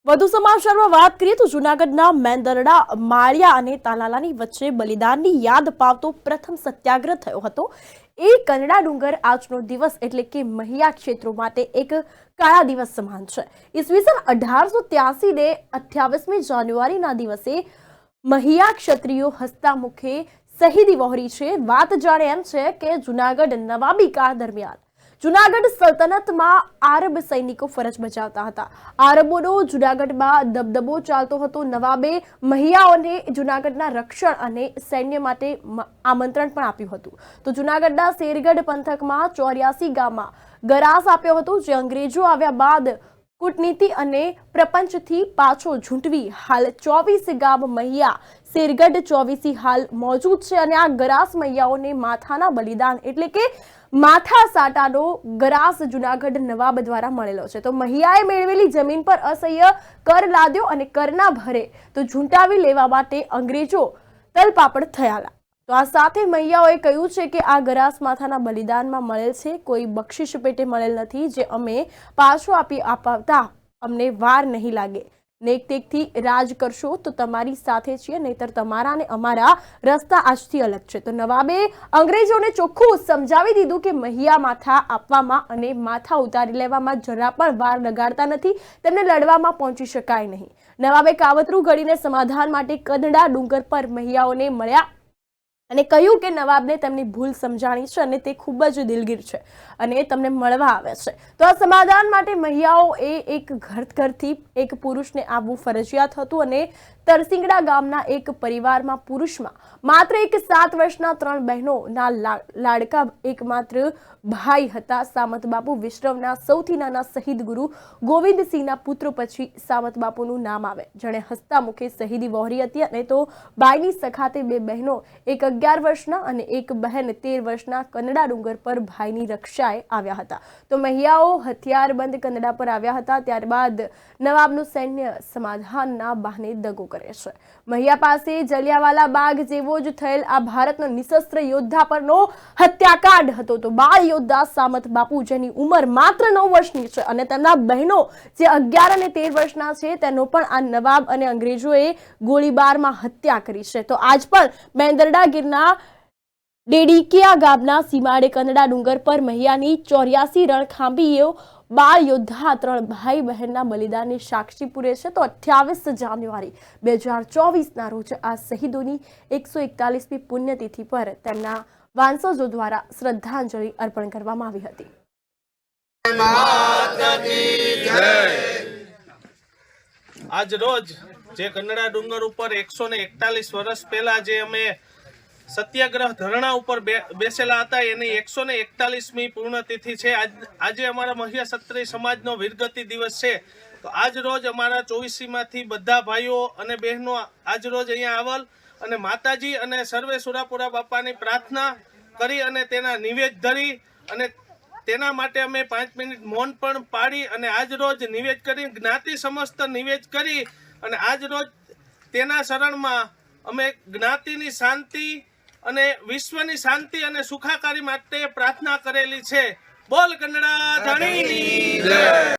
વધુ સમાચારમાં વાત કરીએ તો જૂનાગઢના મેંદરડા, માળિયા અને તાલાલાની વચ્ચે બલિદાનની યાદ અપાવતો પ્રથમ સત્યાગ્રહ થયો હતો। એ કનડા ડુંગર આજનો દિવસ એટલે કે મહિયા ક્ષેત્રો માટે એક કાળા દિવસ સમાન છે। ઈસવીસન 1883 ને 28મી જાન્યુઆરીના દિવસે મહિયા ક્ષત્રિયો હસતા મુખે શહીદી વહોરી છે। વાત જાણે એમ છે કે જૂનાગઢ નવાબી કાળ દરમિયાન જૂનાગઢ સલ્તનતમાં આરબ સૈનિકો ફરજ બજાવતા હતા। આરબોનો જૂનાગઢમાં દબદબો ચાલતો હતો। નવાબે મહિયાઓને જૂનાગઢના રક્ષણ અને સૈન્ય માટે આમંત્રણ પણ આપ્યું હતું। તો જૂનાગઢના શેરગઢ પંથકમાં 84 ગામમાં ગરાસ આપ્યો હતો, જે અંગ્રેજો આવ્યા બાદ કૂટનીતિ અને પ્રપંચથી પાછો ઝૂંટવી હાલ 24 ગામ મહિયા શેરગઢ 24 હાલ મોજૂદ છે। અને આ ગરાસ મહિયાઓને માથાના બલિદાન એટલે કે માથા સાટાનો ગરાસ જૂનાગઢ નવાબ દ્વારા મળેલો છે। તો મહિયાએ મેળવેલી જમીન પર અસહ્ય કર લાદ્યો અને કરના ભરે તો ઝૂંટાવી લેવા માટે અંગ્રેજો તલપાપડ થયા। તો આ સાથે મહિયાઓએ કહ્યું છે કે આ ગરાસ માથાના બલિદાનમાં મળેલ છે, કોઈ બક્ષિસ પેટે મળેલ નથી, જે અમે પાછો અપાવતા અમને વાર નહીં લાગે। નેકટેકથી રાજ કરશો તો તમારી સાથે છીએ, નહીતર તમારા અને અમારા રસ્તા આજથી અલગ છે। તો નવાબે અંગ્રેજોને ચોખ્ખું સમજાવી દીધું કે મહિયા માથા આપવામાં અને માથા ઉતારી લેવામાં જરા પણ વાર લગાડતા નથી, તેમને લડવામાં પહોંચી શકાય નહીં। નવાબે કાવતરું ઘડીને સમાધાન માટે કનડા ડુંગર પર મહિયાઓને મળ્યા અને કહ્યું કે નવાબને તેમની ભૂલ સમજાણી છે અને તે ખૂબ જ દિલગીર છે અને તમને મળવા આવે છે। તો આ સમાધાન માટે મહિયાઓએ એક ઘરથી એક પુરુષને આવવું ફરજિયાત હતું અને તરસિંગડા ગામના એક પરિવારમાં પુરુષમાં માત્ર એક 7 વર્ષના 3 બહેનોના લાડકા એકમાત્ર ભાઈ હતા। સામત બાપુ વિશ્રવના સૌથી નાના શહીદ ગુરુ ગોવિંદસિંહના પુત્ર પછી સામત બાપુનું નામ આવે, જેણે હસતા મુખે શહીદી વહોરી હતી। અને તો બાઈની સખાતે 2 બહેનો, એક 11 વર્ષના અને એક બહેન 13 વર્ષના કનડા ડુંગર પર ભાઈની રક્ષાએ આવ્યા હતા। તો મહિયાઓ હથિયારબંધ કનડા પર આવ્યા હતા। ત્યારબાદ નવાબનું સૈન્ય સમાધાનના બહાને દગો કરે છે। મહિયા પાસે જલિયાવાલા બાગ જેવો જ થયેલ આ ભારતનો નિશસ્ત્ર યોદ્ધા પરનો હત્યાકાંડ હતો। તો બાળ યોદ્ધા સામત બાપુ, જેની ઉંમર માત્ર 9 વર્ષની છે અને તેમના બહેનો જે 11 અને 13 વર્ષના છે, તેનો પણ આ નવાબ અને અંગ્રેજોએ ગોળીબારમાં હત્યા કરી છે। તો આજ પણ મેંદરડા ગીરના ડેડીકિયા ગામના સીમાડે કનડા ડુંગર પર મહિયાની 84 રણખાંભીઓ બાળ યોદ્ધા 3 ભાઈ બહેનના બલિદાનની સાક્ષી પૂરે છે। તો 28 જાન્યુઆરી 2024ના રોજ આ શહીદોની 141મી પુણ્યતિથિ પર તેમના વાંસજો દ્વારા શ્રદ્ધાંજલિ અર્પણ કરવામાં આવી હતી। આજ રોજ જે કનડા ડુંગર ઉપર 141 વર્ષ પહેલા જે અમે સત્યાગ્રહ ધરણા ઉપર બેસેલા હતા, એની 141મી પૂર્ણતિથિ છે। આજે અમારા મહિયા ક્ષત્રિય સમાજનો વીરગતિ દિવસ છે। તો આજ રોજ અમારા 24માંથી બધા ભાઈઓ અને બહેનો આજ રોજ અહીંયા આવેલ અને માતાજી અને સર્વે સુરાપુરા બાપાની પ્રાર્થના કરી અને તેના નિવેદ ધરી અને તેના માટે અમે 5 મિનિટ મૌન પણ પાડી અને આજ રોજ નિવેદ કરી, જ્ઞાતિ સમસ્ત નિવેદ કરી અને આજ રોજ તેના શરણમાં અમે જ્ઞાતિની શાંતિ અને વિશ્વની શાંતિ અને સુખાકારી માટે પ્રાર્થના કરેલી છે। બોલ કનડા ધણીની જય।